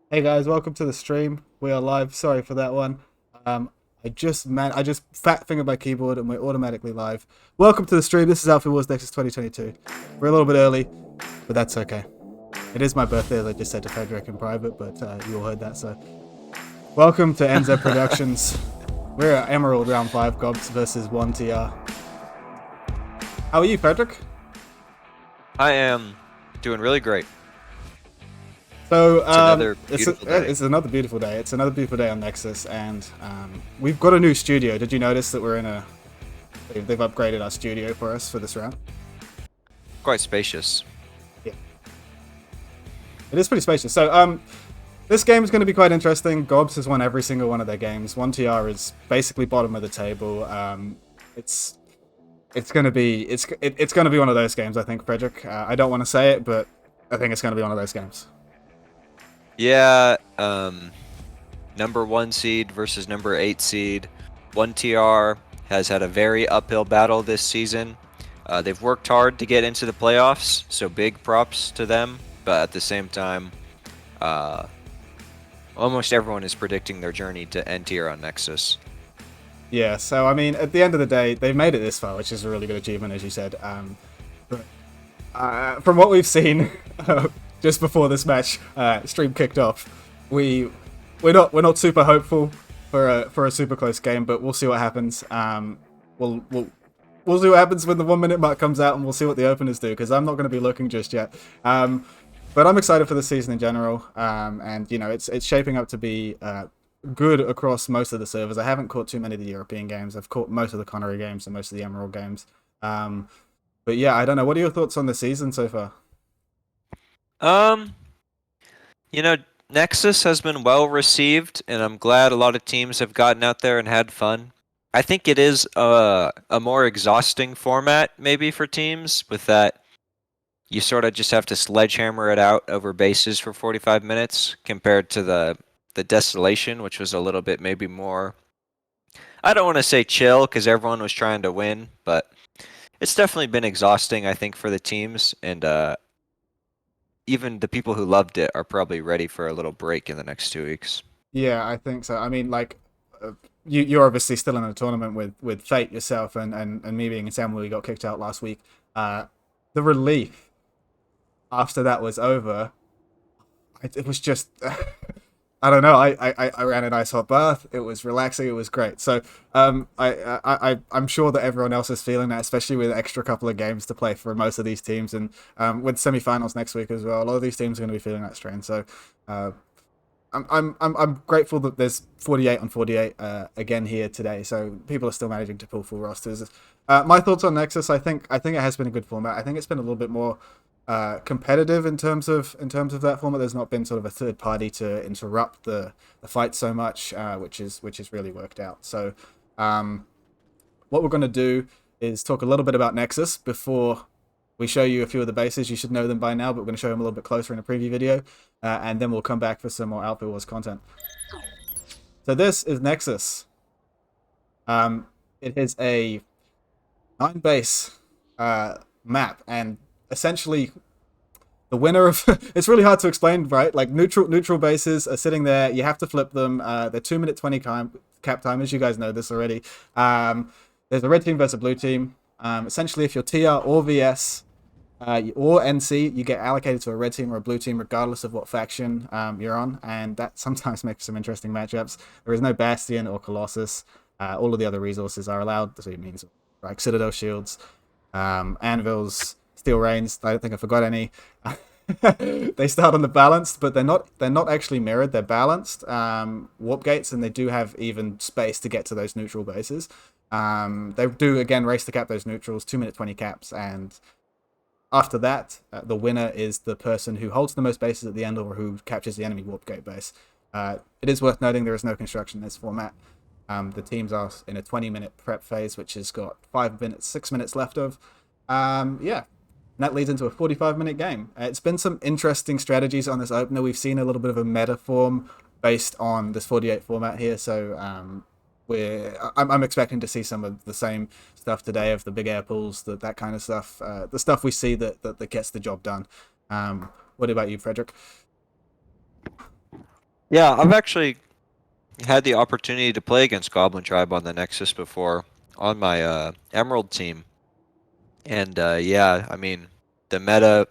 Hey guys, welcome to the stream. We are live. Sorry for that one. Um, I just fat fingered my keyboard and we're automatically live. Welcome to the stream. This is Alpha Wars Nexus 2022. We're a little bit early, but that's okay. It is my birthday, as I just said to Fedrick in private, but you all heard that. So, welcome to NZ Productions. We're at Emerald Round 5 GOBS versus 1TR. How are you, Fedrick? I am doing really great. So It's another beautiful day. it's another beautiful day. It's another beautiful day on Nexus, and we've got a new studio. Did you notice that we're in a? They've upgraded our studio for us for this round. Quite spacious. Yeah, it is pretty spacious. So this game is going to be quite interesting. GOBS has won every single one of their games. 1TR is basically bottom of the table. It's it's going to be it's going to be one of those games. I think, Frederick. I don't want to say it, but I think it's going to be one of those games. Yeah, number 1 seed versus number 8 seed. 1TR has had a very uphill battle this season. They've worked hard to get into the playoffs, so big props to them. But at the same time, almost everyone is predicting their journey to N tier on Nexus. Yeah, so I mean, at the end of the day, they've made it this far, which is a really good achievement, as you said. But from what we've seen just before this match stream kicked off, we're not super hopeful for a super close game, but we'll see what happens. We'll we'll we'll see what happens when the 1 minute mark comes out, and we'll see what the openers do, because I'm not going to be looking just yet. But I'm excited for the season in general, and you know, it's shaping up to be good across most of the servers. I haven't caught too many of the European games. I've caught most of the Connery games and most of the Emerald games. But yeah, I don't know. What are your thoughts on the season so far? Um, you know, Nexus has been well received, and I'm glad a lot of teams have gotten out there and had fun. I think it is a more exhausting format, maybe, for teams, with that you sort of just have to sledgehammer it out over bases for 45 minutes compared to the Desolation, which was a little bit maybe more. I don't want to say chill because everyone was trying to win, but it's definitely been exhausting, I think, for the teams, and even the people who loved it are probably ready for a little break in the next 2 weeks. Yeah, I think so. I mean, like, you're obviously still in a tournament with Fate yourself, and me being in Samuel, we got kicked out last week. The relief after that was over, it was just I don't know. I ran an ice hot bath. It was relaxing. It was great. So I'm sure that everyone else is feeling that, especially with an extra couple of games to play for most of these teams, and with semifinals next week as well. A lot of these teams are going to be feeling that strain. So uh, I'm grateful that there's 48 on 48 again here today. So people are still managing to pull full rosters. My thoughts on Nexus. I think it has been a good format. I think it's been a little bit more competitive in terms of that format. There's not been sort of a third party to interrupt the fight so much, which is really worked out. So what we're going to do is talk a little bit about Nexus before we show you a few of the bases. You should know them by now, but we're going to show them a little bit closer in a preview video, and then we'll come back for some more Alpha Wars content. So this is Nexus. It is a 9 base map, and essentially the winner of it's really hard to explain, right? Like neutral bases are sitting there. You have to flip them. They're 2 minute 20 cap timers. You guys know this already. There's a red team versus a blue team. Essentially, if you're TR or VS or NC, you get allocated to a red team or a blue team, regardless of what faction you're on, and that sometimes makes some interesting matchups. There is no Bastion or Colossus. All of the other resources are allowed. So it means like Citadel shields, anvils, steel rains. I don't think I forgot any. They start on the balanced, but they're not actually mirrored. They're balanced warp gates, and they do have even space to get to those neutral bases. They do again race to cap those neutrals, 2 minute 20 caps, and after that, the winner is the person who holds the most bases at the end or who captures the enemy warp gate base. It is worth noting there is no construction in this format. The teams are in a 20-minute prep phase, which has got 5 minutes, 6 minutes left of. Yeah, and that leads into a 45-minute game. It's been some interesting strategies on this opener. We've seen a little bit of a meta form based on this 48 format here, so I'm expecting to see some of the same stuff today of the big air pools, that kind of stuff, the stuff we see that gets the job done. What about you, Frederick? Yeah, I've actually had the opportunity to play against Goblin Tribe on the Nexus before on my Emerald team. And yeah, I mean, the meta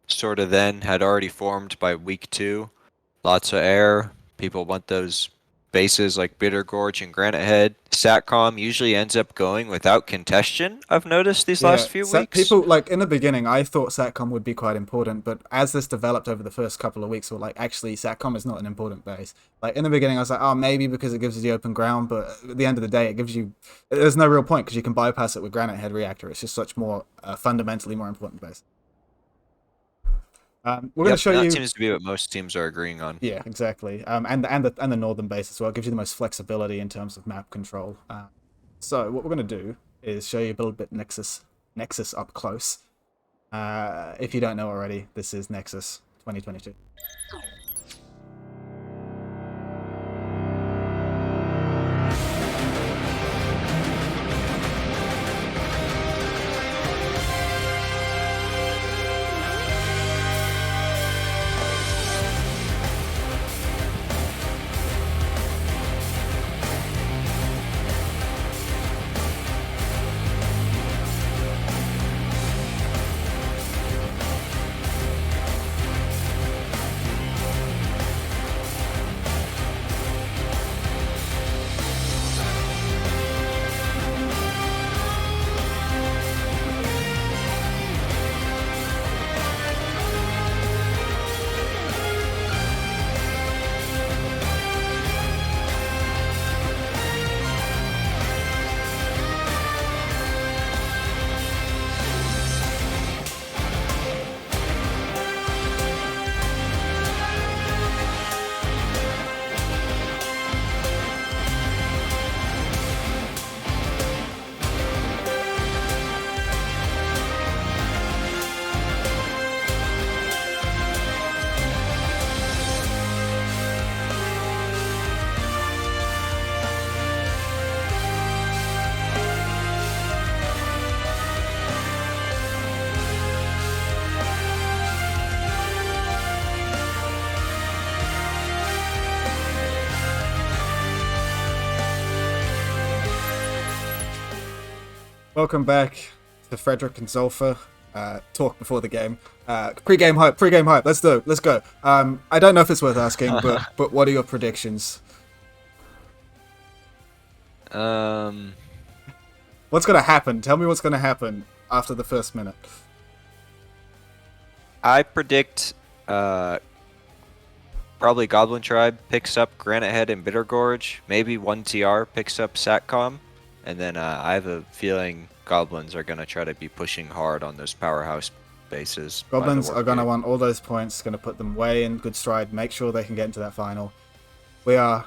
sort of then had already formed by week 2. Lots of air. People want those bases like Bitter Gorge and Granite Head. Satcom usually ends up going without contention, I've noticed these Yeah, last few sat weeks. people like in the beginning, I thought Satcom would be quite important, but as this developed over the first couple of weeks, we're like, actually, Satcom is not an important base. Like in the beginning, I was like, oh, maybe because it gives you the open ground, but at the end of the day, it gives you. There's no real point because you can bypass it with Granite Head Reactor. It's just such more fundamentally more important base. We're going to Yep, show and that you. seems to be what most teams are agreeing on. Yeah, exactly. And the northern base as well. It gives you the most flexibility in terms of map control. So what we're going to do is show you a little bit Nexus up close. If you don't know already, this is Nexus 2022. Welcome back to Fedrick and Zulfur. Talk before the game. Pre-game hype. Pre-game hype. Let's do. Let's go. I don't know if it's worth asking, but what are your predictions? Um, What's gonna happen? Tell me what's gonna happen after the first minute. I predict probably Goblin Tribe picks up Granite Head and Bitter Gorge. Maybe 1TR picks up Satcom. And then I have a feeling Goblins are going to try to be pushing hard on those powerhouse bases. Goblins are gonna want all those points. Gonna put them way in good stride. Make sure they can get into that final. We are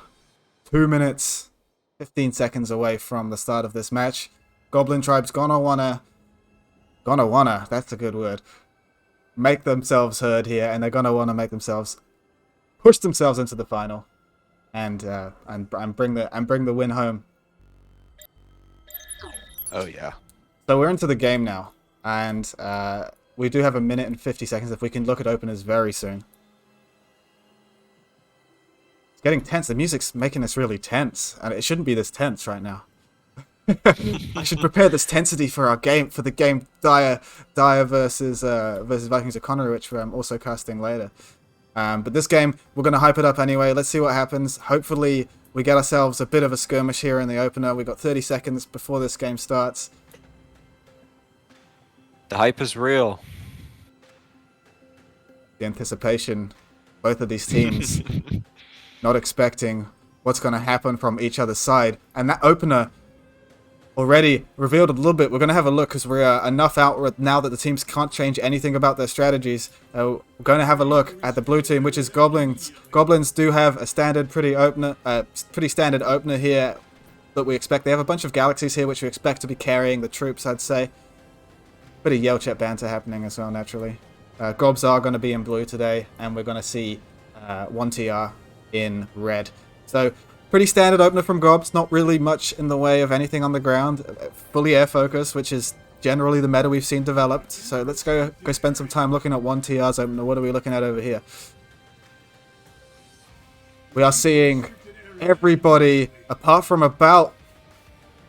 2 minutes, 15 seconds away from the start of this match. Goblin Tribe's gonna wanna. That's a good word. Make themselves heard here, and they're gonna wanna make themselves push themselves into the final, and bring the win home. Oh, yeah. So we're into the game now, and we do have a minute and 50 seconds if we can look at openers very soon. It's getting tense. The music's making this really tense, and it shouldn't be this tense right now. I should prepare this tensity for our game, for the game Dire versus Vikings Economy, which I'm also casting later. But this game, we're going to hype it up anyway. Let's see what happens. Hopefully, we get ourselves a bit of a skirmish here in the opener. We've got 30 seconds before this game starts. The hype is real. The anticipation, both of these teams not expecting what's going to happen from each other's side. And that opener already revealed a little bit. We're going to have a look because we're enough out now that the teams can't change anything about their strategies. We're going to have a look at the blue team, which is Goblins. Goblins do have a standard, pretty standard opener here that we expect. They have a bunch of galaxies here, which we expect to be carrying the troops, I'd say. Bit of Yell Chat banter happening as well, naturally. GOBS are going to be in blue today, and we're going to see 1TR in red. So, pretty standard opener from GOBS, not really much in the way of anything on the ground. Fully air focus, which is generally the meta we've seen developed. So let's go spend some time looking at 1TR's opener. What are we looking at over here? We are seeing everybody, apart from about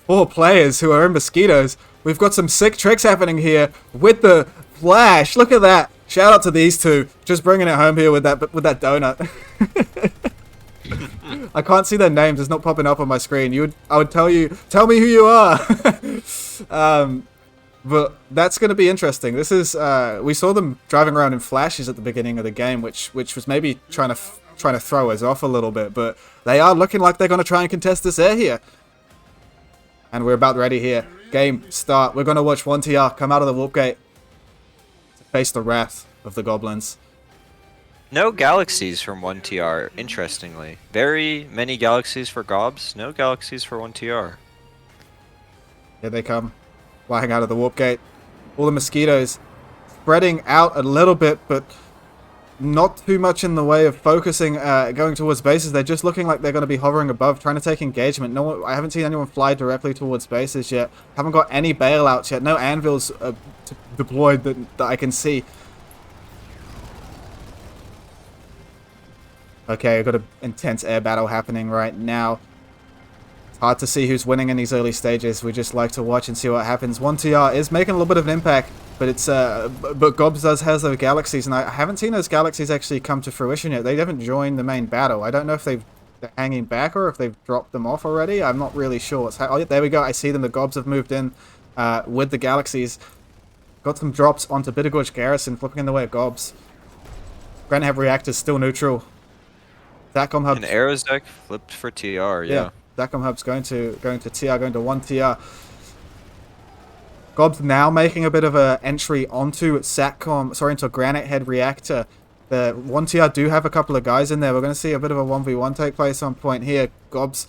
4 players who are in mosquitoes. We've got some sick tricks happening here with the flash. Look at that. Shout out to these two. Just bringing it home here with that donut. I can't see their names. It's not popping up on my screen. I would tell me who you are. But that's going to be interesting. This is we saw them driving around in flashes at the beginning of the game, which was maybe trying to throw us off a little bit. But they are looking like they're going to try and contest this air here. And we're about ready here. Game start. We're going to watch 1TR come out of the warp gate to face the wrath of the goblins. No galaxies from 1TR, interestingly. Very many galaxies for GOBS, no galaxies for 1TR. Here they come. Flying out of the warp gate. All the mosquitoes spreading out a little bit, but not too much in the way of focusing, going towards bases. They're just looking like they're going to be hovering above, trying to take engagement. No one, I haven't seen anyone fly directly towards bases yet. Haven't got any bailouts yet. No anvils deployed that I can see. Okay, I've got an intense air battle happening right now. It's hard to see who's winning in these early stages. We just like to watch and see what happens. 1TR is making a little bit of an impact. But it's but GOBS has those galaxies, and I haven't seen those galaxies actually come to fruition yet. They haven't joined the main battle. I don't know if they're hanging back or if they've dropped them off already. I'm not really sure. Oh, yeah, there we go. I see them. The GOBS have moved in with the galaxies. Got some drops onto Bittergorge Garrison, flipping in the way of GOBS. Granite Head Reactor's still neutral. Satcom Hub. And Arrows deck flipped for TR, yeah. Satcom Hub's going to TR, going to 1TR. GOBS now making a bit of an entry onto into Granite Head Reactor. The 1TR do have a couple of guys in there. We're going to see a bit of a 1v1 take place on point here. GOBS,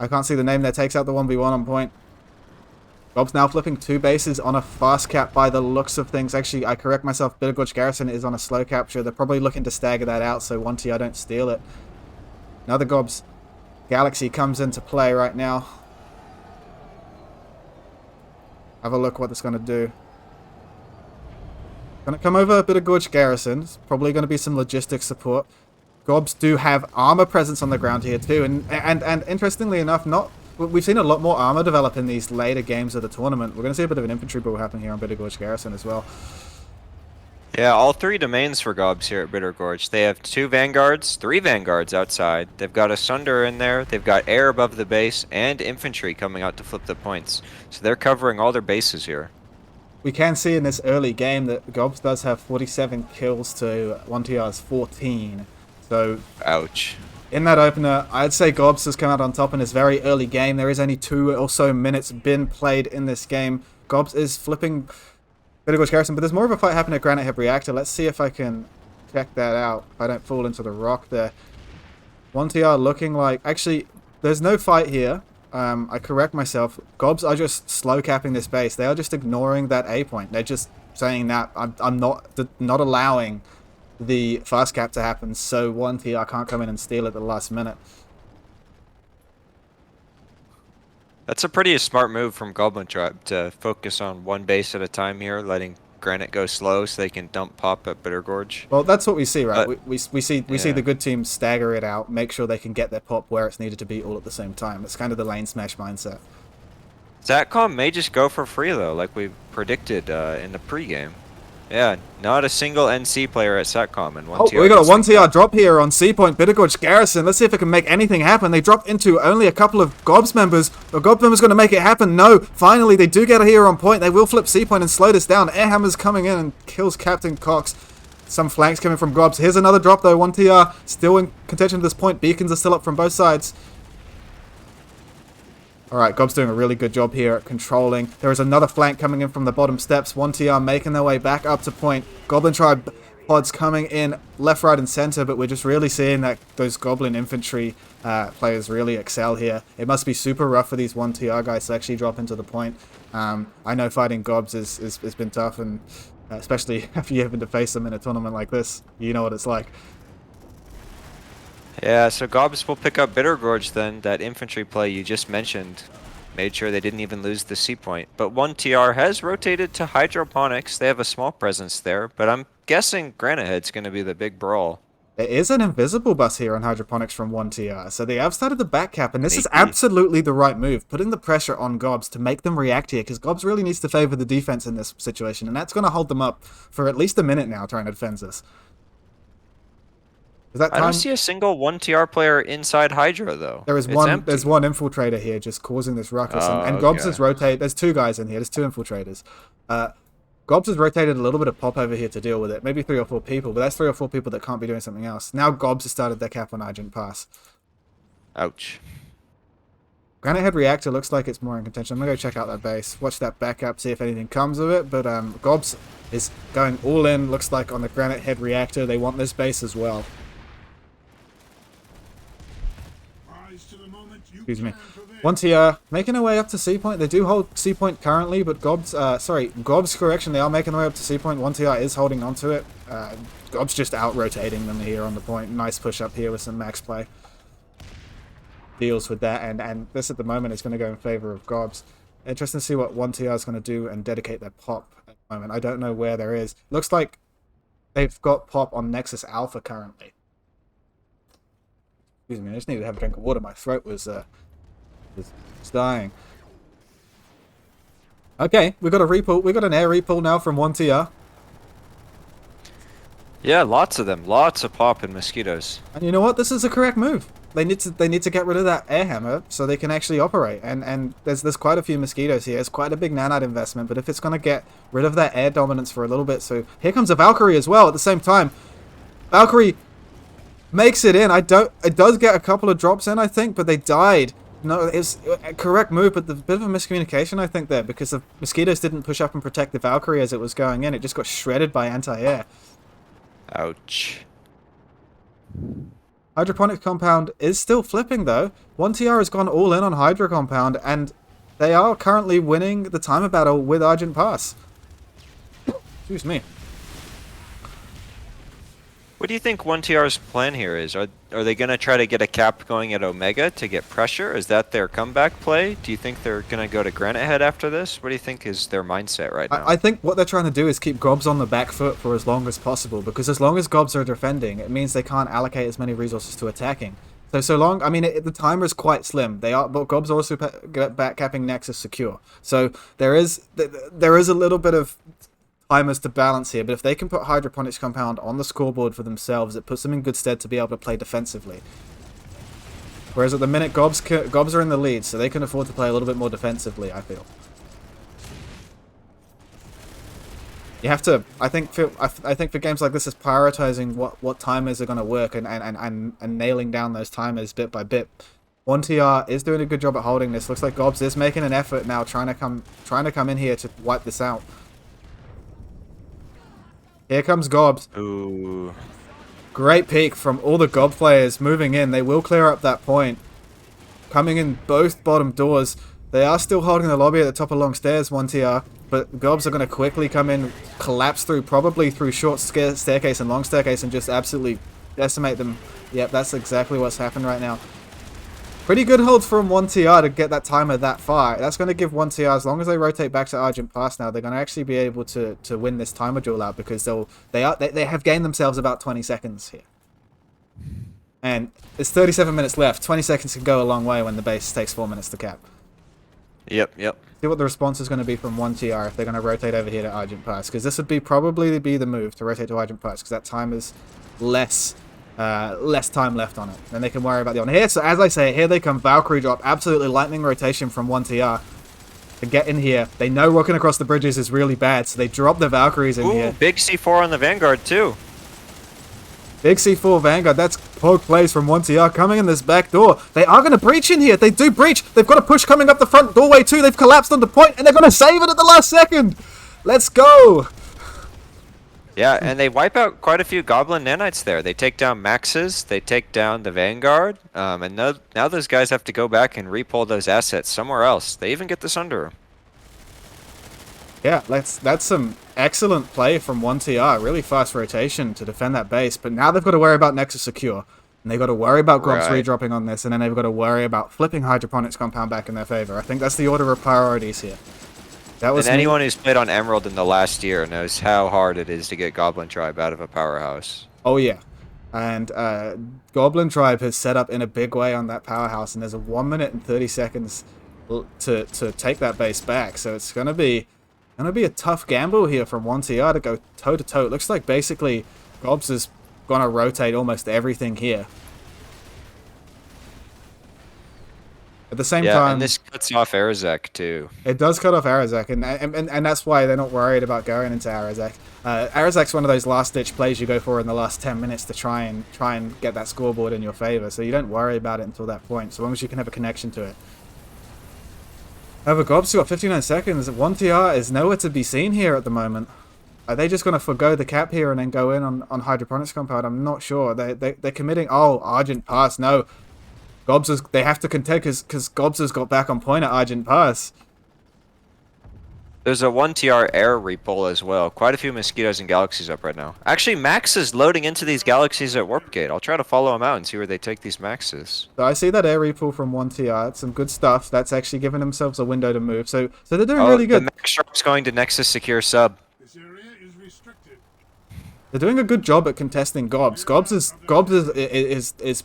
I can't see the name there, takes out the 1v1 on point. GOBS now flipping 2 bases on a fast cap by the looks of things. Actually, I correct myself, Bittergorge Garrison is on a slow capture. They're probably looking to stagger that out so 1TR don't steal it. Another GOBS Galaxy comes into play right now. Have a look what it's going to do. Going to come over a bit of Gorge Garrison. It's probably going to be some logistics support. GOBS do have armor presence on the ground here too. And interestingly enough, we've seen a lot more armor develop in these later games of the tournament. We're going to see a bit of an infantry bull happen here on Bitter Gorge Garrison as well. Yeah, all 3 domains for GOBS here at Bitter Gorge. They have 2 vanguards, 3 vanguards outside. They've got a Sunder in there. They've got air above the base and infantry coming out to flip the points. So they're covering all their bases here. We can see in this early game that GOBS does have 47 kills to 1TR's 14. So, ouch. In that opener, I'd say GOBS has come out on top in this very early game. There is only 2 or so minutes been played in this game. GOBS is flipping Bittergorge Garrison, but there's more of a fight happening at Granite Head Reactor. Let's see if I can check that out. If I don't fall into the rock there. 1TR looking like... Actually, there's no fight here. I correct myself. GOBS are just slow capping this base. They are just ignoring that A point. They're just saying that I'm not allowing the fast cap to happen, so 1TR can't come in and steal at the last minute. That's a pretty smart move from Goblin Tribe to focus on one base at a time here, letting Granite go slow so they can dump pop at Bitter Gorge. Well, that's what we see, right? We see the good teams stagger it out, make sure they can get their pop where it's needed to be all at the same time. It's kind of the lane smash mindset. Satcom may just go for free though, like we predicted in the pregame. Yeah, not a single NC player at Satcom and 1TR. Oh, we got a 1TR drop here on C point, Bittergorge Garrison. Let's see if it can make anything happen. They drop into only a couple of GOBS members. The GOBS members going to make it happen. No, finally they do get here on point. They will flip C point and slow this down. Airhammer's coming in and kills Captain Cox. Some flanks coming from GOBS. Here's another drop though. 1TR still in contention at this point. Beacons are still up from both sides. Alright, GOBS doing a really good job here at controlling. There is another flank coming in from the bottom steps. 1TR making their way back up to point. Goblin Tribe pods coming in left, right, and center, but we're just really seeing that those Goblin infantry players really excel here. It must be super rough for these 1TR guys to actually drop into the point. I know fighting GOBS has been tough, and especially if you happen to face them in a tournament like this, you know what it's like. Yeah, so GOBS will pick up Bitter Gorge then, that infantry play you just mentioned. Made sure they didn't even lose the C point. But 1TR has rotated to Hydroponics. They have a small presence there, but I'm guessing Granite Head's going to be the big brawl. There is an invisible bus here on hydroponics from 1TR, so they have started the back cap, and this is Sneaky. absolutely the right move, putting the pressure on GOBS to make them react here, because GOBS really needs to favor the defense in this situation, and that's going to hold them up for at least a minute now trying to defend this. Is that I don't see a single 1TR player inside Hydra, though. There is It's one. empty. There's one infiltrator here, just causing this ruckus, and Oh, GOBS okay. is rotate. There's two guys in here. There's two infiltrators. GOBS has rotated a little bit of pop over here to deal with it. Maybe 3 or 4 people, but that's 3 or 4 people that can't be doing something else. Now GOBS has started their cap on Argent Pass. Ouch. Granite Head Reactor looks like it's more in contention. I'm gonna go check out that base, watch that backup, see if anything comes of it. But GOBS is going all in. Looks like on the Granite Head Reactor, they want this base as well. Excuse me. 1TR making their way up to C point. They do hold C point currently, but GOBS correction, they are making their way up to C point. 1TR is holding onto it. GOBS just out rotating them here on the point. Nice push up here with some max play. Deals with that, and this at the moment is going to go in favor of GOBS. Interesting to see what 1TR is going to do and dedicate their pop at the moment. I don't know where there is. Looks like they've got pop on Nexus Alpha currently. Excuse me, I just needed to have a drink of water. My throat was dying. Okay, we got a repull. We got an air repull now from 1TR. Yeah, lots of them. Lots of pop and mosquitoes. And you know what? This is a correct move. They need to get rid of that air hammer so they can actually operate. And there's quite a few mosquitoes here. It's quite a big nanite investment, but if it's gonna get rid of that air dominance for a little bit, so here comes a Valkyrie as well at the same time. Valkyrie makes it in. It does get a couple of drops in, I think, but they died. No, it's a correct move, but there's a bit of a miscommunication, I think, there, because the mosquitoes didn't push up and protect the Valkyrie as it was going in. It just got shredded by anti-air. Ouch. Hydroponic Compound is still flipping, though. 1TR has gone all in on Hydro Compound, and they are currently winning the timer battle with Argent Pass. Excuse me. What do you think 1TR's plan here is? Are they going to try to get a cap going at Omega to get pressure? Is that their comeback play? Do you think they're going to go to Granite Head after this? What do you think is their mindset right now? I think what they're trying to do is keep GOBS on the back foot for as long as possible, because as long as GOBS are defending, it means they can't allocate as many resources to attacking. So long, I mean, the timer is quite slim. But GOBS are also back capping Nexus secure. So there is a little bit of timers to balance here, but if they can put Hydroponics Compound on the scoreboard for themselves, it puts them in good stead to be able to play defensively. Whereas at the minute, GOBS are in the lead, so they can afford to play a little bit more defensively, I feel. You have to, I think for games like this, it's prioritizing what timers are going to work and nailing down those timers bit by bit. 1TR is doing a good job at holding this. Looks like GOBS is making an effort now, trying to come in here to wipe this out. Here comes GOBS. Ooh. Great peek from all the GOB players moving in. They will clear up that point. Coming in both bottom doors. They are still holding the lobby at the top of long stairs, 1TR. But GOBS are going to quickly come in, collapse through, probably through short staircase and long staircase, and just absolutely decimate them. Yep, that's exactly what's happened right now. Pretty good hold from 1TR to get that timer that far. That's going to give 1TR, as long as they rotate back to Argent Pass now, they're going to actually be able to win this timer duel out, because they have gained themselves about 20 seconds here. And there's 37 minutes left. 20 seconds can go a long way when the base takes 4 minutes to cap. Yep. See what the response is going to be from 1TR if they're going to rotate over here to Argent Pass, because this would probably be the move to rotate to Argent Pass, because that time is less time left on it. Then they can worry about the on here. So as I say, here they come. Valkyrie drop. Absolutely lightning rotation from 1TR to get in here. They know walking across the bridges is really bad, so they drop the Valkyries in here. Big C4 on the Vanguard too. Big C4 Vanguard. That's poke plays from 1TR coming in this back door. They are going to breach in here. They do breach. They've got a push coming up the front doorway too. They've collapsed on the point, and they're going to save it at the last second. Let's go. Yeah, and they wipe out quite a few Goblin Nanites there. They take down Maxes, they take down the Vanguard, and now those guys have to go back and repull those assets somewhere else. They even get the Sunder. Yeah, that's some excellent play from 1TR. Really fast rotation to defend that base, but now they've got to worry about Nexus Secure. And they've got to worry about GOBS redropping on this, and then they've got to worry about flipping Hydroponics Compound back in their favor. I think that's the order of priorities here. That was And anyone who's played on Emerald in the last year knows how hard it is to get Goblin Tribe out of a powerhouse. Oh yeah. And Goblin Tribe has set up in a big way on that powerhouse, and there's a 1 minute and 30 seconds to take that base back. So it's gonna be a tough gamble here from 1TR to go toe to toe. It looks like basically GOBS is gonna rotate almost everything here. At the same time, and this cuts off Arazek too. it does cut off Arazek, and that's why they're not worried about going into Arazek. Arazek's one of those last-ditch plays you go for in the last 10 minutes to try and get that scoreboard in your favor, so you don't worry about it until that point, so long as you can have a connection to it. However, GOBS got 59 seconds. 1TR is nowhere to be seen here at the moment. Are they just going to forgo the cap here and then go in on Hydroponics Compound? I'm not sure. They're committing... Oh, Argent Pass. No. They have to contend because GOBS has got back on point at Argent Pass. There's a 1TR air repull as well. Quite a few mosquitoes and galaxies up right now. Actually, Max is loading into these galaxies at Warp Gate. I'll try to follow him out and see where they take these Maxes. So I see that air repull from 1TR. It's some good stuff. That's actually giving themselves a window to move. So they're doing really good. The Max Sharp's going to Nexus Secure Sub. This area is restricted. They're doing a good job at contesting GOBS. GOBS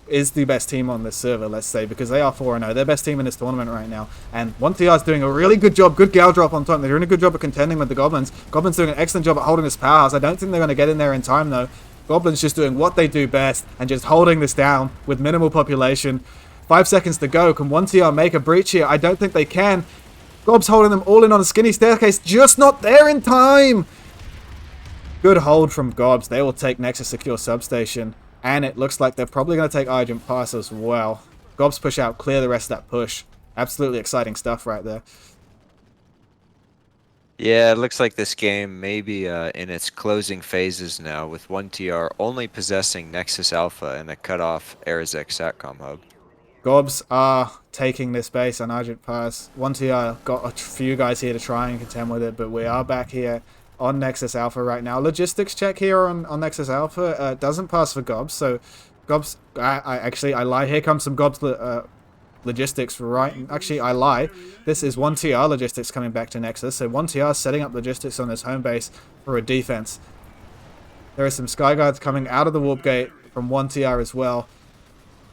is the best team on this server, let's say, because they are 4-0. They're best team in this tournament right now. And 1TR is doing a really good job. Good gal drop on top. They're doing a good job at contending with the Goblins. Goblins doing an excellent job at holding this powerhouse. I don't think they're going to get in there in time, though. Goblins just doing what they do best and just holding this down with minimal population. 5 seconds to go. Can 1TR make a breach here? I don't think they can. GOBS holding them all in on a skinny staircase. Just not there in time. Good hold from GOBS. They will take Nexus Secure Substation. And it looks like they're probably going to take Argent Pass as well. GOBS push out, clear the rest of that push. Absolutely exciting stuff right there. Yeah, it looks like this game may be in its closing phases now, with 1TR only possessing Nexus Alpha and a cut-off Arazek Satcom hub. GOBS are taking this base on Argent Pass. 1TR got a few guys here to try and contend with it, but we are back here on Nexus Alpha right now. Logistics check here on Nexus Alpha doesn't pass for GOBS, so GOBS, I lie. Here comes some GOBS logistics, right? Actually, I lie. This is 1TR logistics coming back to Nexus, so 1TR setting up logistics on his home base for a defense. There are some Skyguards coming out of the Warp Gate from 1TR as well.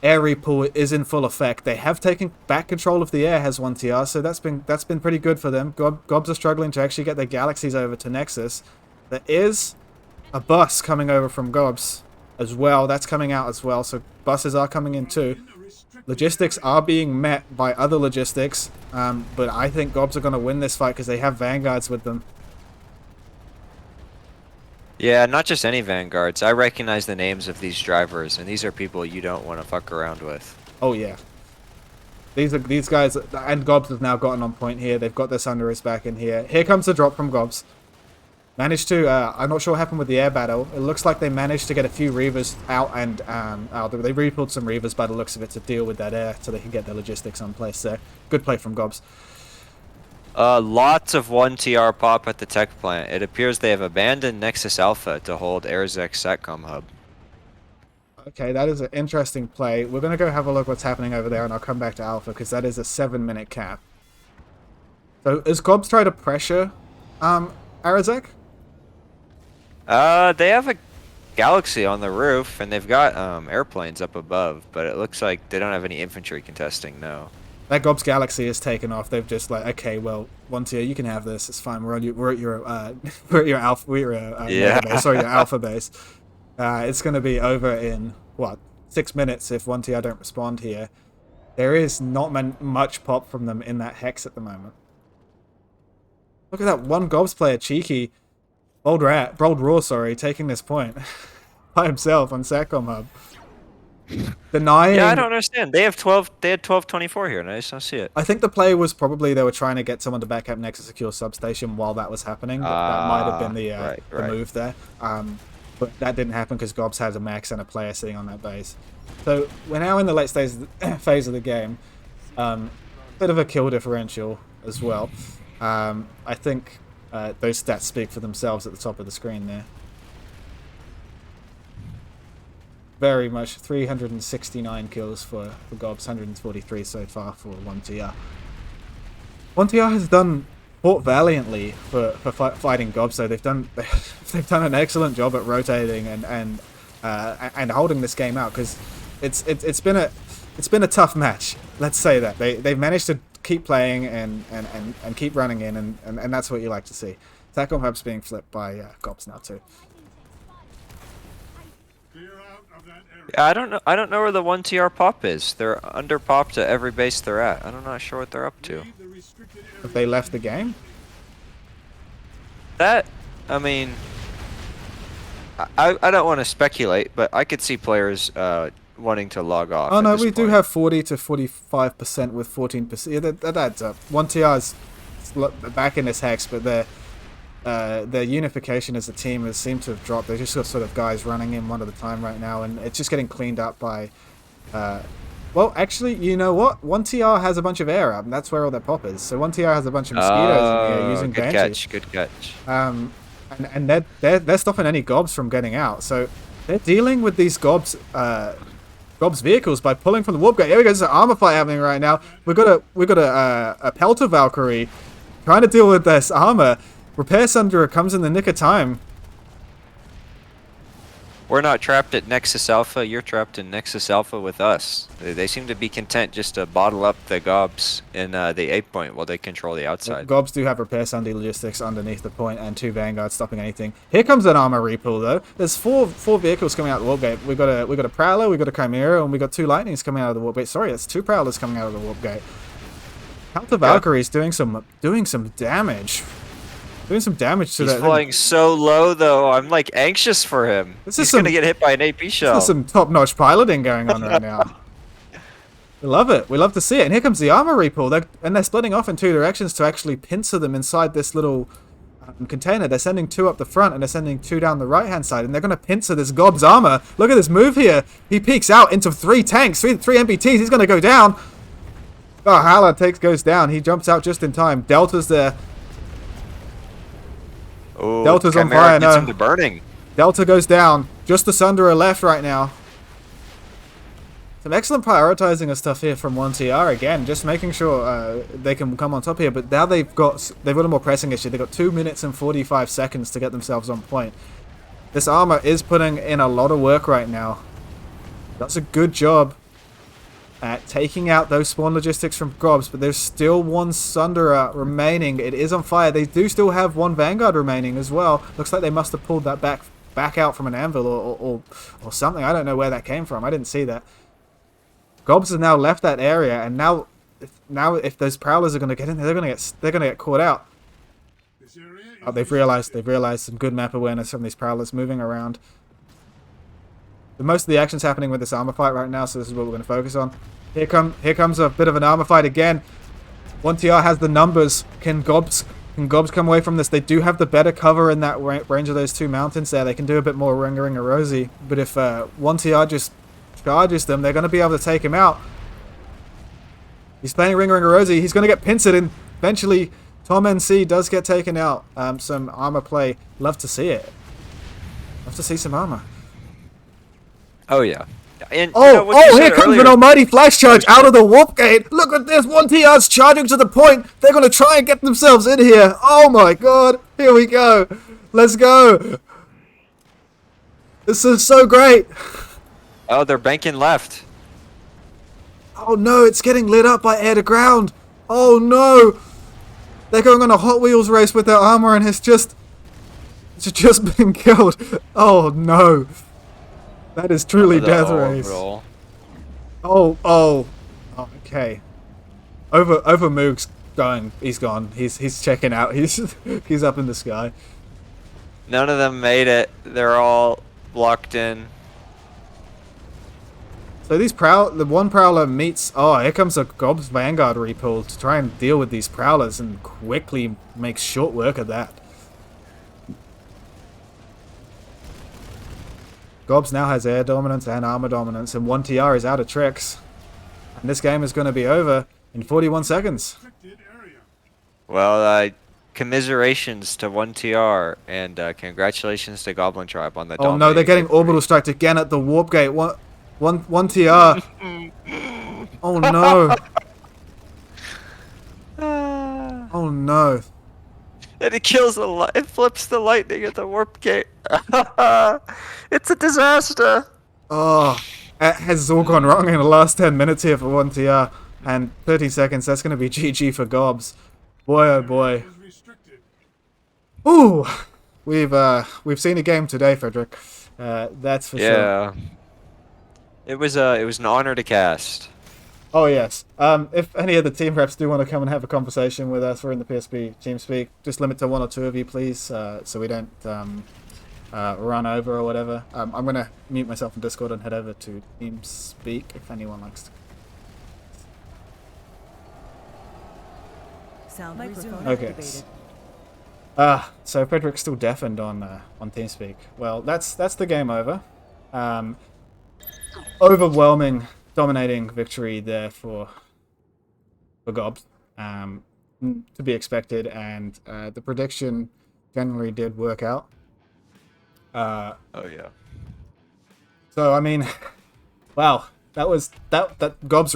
Air repull is in full effect. They have taken back control of the air, has 1TR, so that's been pretty good for them. GOBS are struggling to actually get their galaxies over to Nexus. There is a bus coming over from GOBS as well. That's coming out as well, so buses are coming in too. Logistics are being met by other logistics, but I think GOBS are going to win this fight because they have Vanguards with them. Yeah, not just any Vanguards. I recognize the names of these drivers, and these are people you don't want to fuck around with. Oh yeah. These guys, and GOBS has now gotten on point here. They've got their Sunderers back in here. Here comes a drop from GOBS. Managed to, I'm not sure what happened with the air battle. It looks like they managed to get a few Reavers out and out. They repulled some Reavers by the looks of it to deal with that air so they can get their logistics on place there. Good play from GOBS. Lots of 1TR pop at the tech plant. It appears they have abandoned Nexus Alpha to hold Arazek Satcom hub. Okay, that is an interesting play. We're going to go have a look what's happening over there, and I'll come back to Alpha, because that is a 7-minute cap. So, is GOBS trying to pressure Arazek? They have a Galaxy on the roof, and they've got airplanes up above, but it looks like they don't have any infantry contesting, no. That GOBS Galaxy is taken off. They've just like, okay, well, 1TR, you can have this. It's fine. We're at your alpha. We're yeah. base. Sorry, your alpha base. It's going to be over in what 6 minutes if 1TR don't respond here. There is not much pop from them in that hex at the moment. Look at that one GOBS player, Cheeky, Bold Raw, sorry, taking this point by himself on Satcom hub. Denying. Yeah, I don't understand. They had 1224 here, and I just don't see it. I think the play was probably they were trying to get someone to back up Nexus Secure Substation while that was happening. That might have been the move there. But that didn't happen because GOBS has a max and a player sitting on that base. So we're now in the late phase of the game. Bit of a kill differential as well. I think those stats speak for themselves at the top of the screen there. Very much 369 kills for GOBS, 143 so far for 1TR. 1TR has fought valiantly for fighting GOBS, so they've done an excellent job at rotating and and holding this game out, because it's been a tough match. Let's say that they've managed to keep playing and keep running in, and that's what you like to see. Tackle perhaps being flipped by GOBS now too. Clear out of that area. Yeah, I don't know where the 1TR pop is. They're under popped at every base they're at. I'm not sure what they're up to. Leave the restricted area. If they left the game, That, I mean, I don't want to speculate, but I could see players wanting to log off. oh at no, this we do point. have 40 to 45% with 14%. Yeah, that adds up. 1TR's back in this hex, but their unification as a team has seemed to have dropped. They're just got sort of guys running in one at a time right now, and it's just getting cleaned up by. Well, actually, you know what? 1TR has a bunch of air up, and that's where all their pop is. So 1TR has a bunch of mosquitoes in here using good Banshee. catch, good catch. And they're stopping any GOBS from getting out. So they're dealing with these GOBS vehicles by pulling from the warp gate. Here we go. There's an armor fight happening right now. We've got a Pelter Valkyrie trying to deal with this armor. Repair Sundra comes in the nick of time. We're not trapped at Nexus Alpha. You're trapped in Nexus Alpha with us. They seem to be content just to bottle up the GOBS in the 8 point while they control the outside. GOBS do have Repair Sunday logistics underneath the point and 2 Vanguards stopping anything. Here comes an armor repull though. There's four vehicles coming out of the warp gate. We got a Prowler, we got a Chimera, and we got 2 Lightnings coming out of the warp gate. Sorry, that's 2 Prowlers coming out of the warp gate. Counter Valkyrie's doing some damage. Doing some damage to He's that. flying so low though. I'm like anxious for him. This He's is some- gonna get hit by an AP shell. There's some top-notch piloting going on right now. We love it. We love to see it. And here comes the armor repull. They're splitting off in 2 directions to actually pincer them inside this little container. They're sending 2 up the front and they're sending 2 down the right-hand side. And they're going to pincer this GOBS armor. Look at this move here. He peeks out into 3 tanks, 3 MBTs. He's going to go down. Oh, Hala goes down. He jumps out just in time. Delta's there. Ooh, Delta's on Chimera fire gets now. him to burning. Delta goes down. Just the Sundra left right now. Some excellent prioritizing of stuff here from 1TR again, just making sure they can come on top here. But now they've got a more pressing issue. They've got 2 minutes and 45 seconds to get themselves on point. This armor is putting in a lot of work right now. Does a good job at taking out those spawn logistics from GOBS, but there's still 1 Sundra remaining. It is on fire. They do still have 1 Vanguard remaining as well. Looks like they must have pulled that back out from an anvil or something. I don't know where that came from. I didn't see that. GOBS has now left that area, and now if those Prowlers are going to get in there, they're going to get caught out. This area is Oh, they've realized some good map awareness from these Prowlers moving around. But most of the action's happening with this armor fight right now, so this is what we're going to focus on. Here comes a bit of an armor fight again. 1TR has the numbers. Can GOBS come away from this? They do have the better cover in that range of those 2 mountains there. They can do a bit more Ringa Rosie. But if 1TR just charges them, they're going to be able to take him out. He's playing Ringa Rosie. He's going to get pincered, and eventually Tom NC does get taken out. Some armor play. Love to see it. Love to see some armor. Oh yeah. And, Oh, you know, what you here said comes earlier- an almighty flash charge out of the warp gate. Look at this. 1TR's charging to the point. They're going to try and get themselves in here. Oh my god. Here we go. Let's go. This is so great. Oh, they're banking left. Oh no, it's getting lit up by air to ground. Oh no. They're going on a Hot Wheels race with their armor, and it's just been killed. Oh no. That is truly The death orb race. roll. Oh, okay. Over Moog's going. He's gone. He's checking out. He's up in the sky. None of them made it. They're all blocked in. So the 1 Prowler meets. Oh, here comes a GOBS Vanguard repull to try and deal with these Prowlers and quickly makes short work of that. GOBS now has air dominance and armor dominance, and 1TR is out of tricks. And this game is going to be over in 41 seconds. restricted area. Well, commiserations to 1TR and congratulations to Goblin Tribe on the. Oh no, they're getting orbital striked again at the warp gate. 1TR. Oh no. Oh no. And it kills the light. It flips the lightning at the warp gate. It's a disaster. Oh, it has all gone wrong in the last 10 minutes here for 1TR. And 30 seconds, that's going to be GG for GOBS. Boy, oh boy. Is restricted. Ooh, we've seen a game today, Fedrick. That's for sure. Yeah. It was an honor to cast. Oh yes. If any of the team reps do want to come and have a conversation with us, we're in the PSP TeamSpeak. Just limit to 1 or 2 of you, please, so we don't run over or whatever. I'm gonna mute myself in Discord and head over to TeamSpeak if anyone likes to. Sound microphone Okay. activated. So Frederick's still deafened on TeamSpeak. Well, that's the game over. Overwhelming, dominating victory there for GOBS. To be expected, and the prediction generally did work out. Oh yeah. So I mean, wow, that GOBS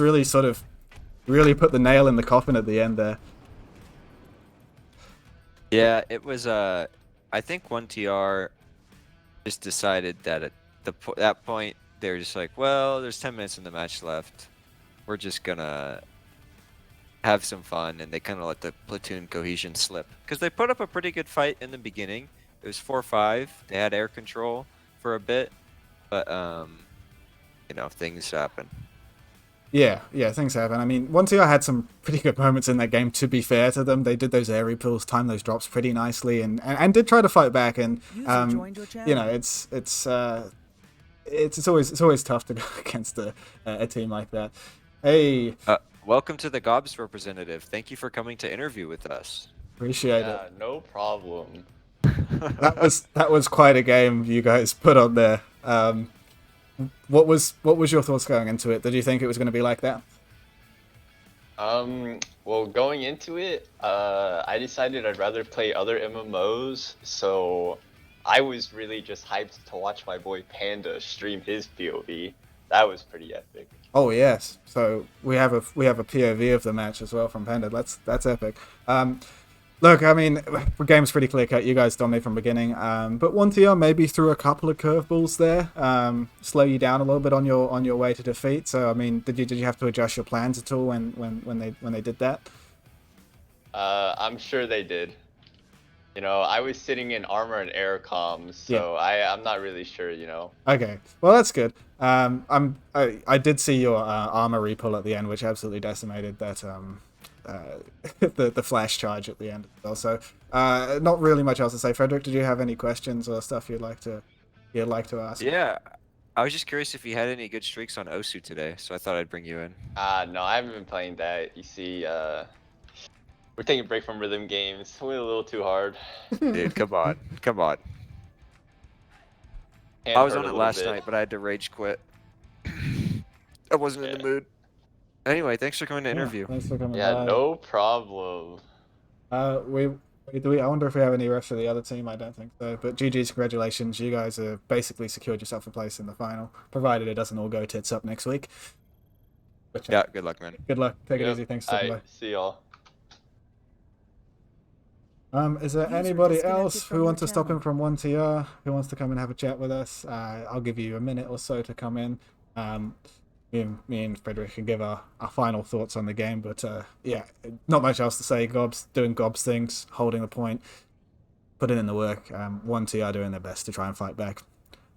really put the nail in the coffin at the end there. Yeah, it was. I think 1TR just decided that at that point they were just like, well, there's 10 minutes in the match left. We're just gonna have some fun, and they kind of let the platoon cohesion slip because they put up a pretty good fight in the beginning. It was 4-5. They had air control for a bit, but things happen. Yeah, things happen. I mean, 1TR had some pretty good moments in that game, to be fair to them. They did those air repulls, timed those drops pretty nicely, and did try to fight back. And User joined your channel. it's always tough to go against a team like that. Hey, Welcome to the GOBS representative. Thank you for coming to interview with us. appreciate it. Yeah, no problem. That was quite a game you guys put on there. What was your thoughts going into it? Did you think it was going to be like that? Well, going into it, I decided I'd rather play other MMOs, so I was really just hyped to watch my boy Panda stream his POV. That was pretty epic. Oh yes. So we have a POV of the match as well from Panda. That's epic. Look, I mean, the game's pretty clear cut. You guys dominate from the beginning. But 1TR maybe threw a couple of curveballs there, slow you down a little bit on your way to defeat. So I mean, did you have to adjust your plans at all when they did that? I'm sure they did. You know, I was sitting in armor and air comms, so I'm not really sure, you know. Okay, well that's good. I did see your armor repull at the end, which absolutely decimated that the flash charge at the end. Also, not really much else to say. Frederick, did you have any questions or stuff you'd like to ask? Yeah, I was just curious if you had any good streaks on Osu today, so I thought I'd bring you in. No, I haven't been playing that. You see, we're taking a break from rhythm games. Went a little too hard. Dude, come on. Hand I was hurt on a it little last bit. night, but I had to rage quit. I wasn't in the mood. Anyway, thanks for coming to interview. Thanks for coming Yeah, by. no problem. I wonder if we have any refs for the other team. I don't think so. But GG's, congratulations. You guys have basically secured yourself a place in the final, provided it doesn't all go tits up next week. But Yeah, good luck, man. good luck. Take it Yep. easy. Thanks for stopping by. Alright, see y'all. Is there User anybody disconnected else from who your wants to stop channel. in from 1TR, who wants to come and have a chat with us? I'll give you a minute or so to come in. Me and Frederick can give our final thoughts on the game, but yeah, not much else to say. GOBS doing GOBS things, holding the point, putting in the work. 1TR doing their best to try and fight back.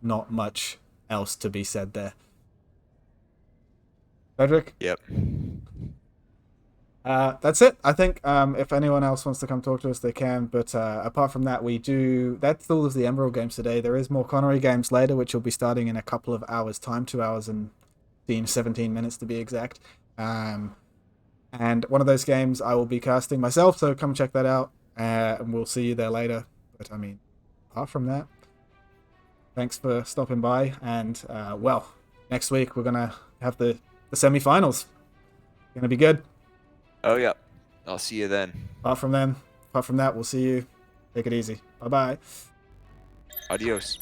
Not much else to be said there. Frederick? Yep. That's it. I think if anyone else wants to come talk to us, they can. But apart from that, that's all of the Emerald games today. There is more Connery games later, which will be starting in a couple of hours' time, 2 hours and 17 minutes to be exact. And one of those games I will be casting myself, so come check that out. And we'll see you there later. But I mean, apart from that, thanks for stopping by. And well, next week we're gonna have the semi-finals. Gonna be good. Oh, yeah. I'll see you then. Apart from that, we'll see you. Take it easy. Bye bye. Adios.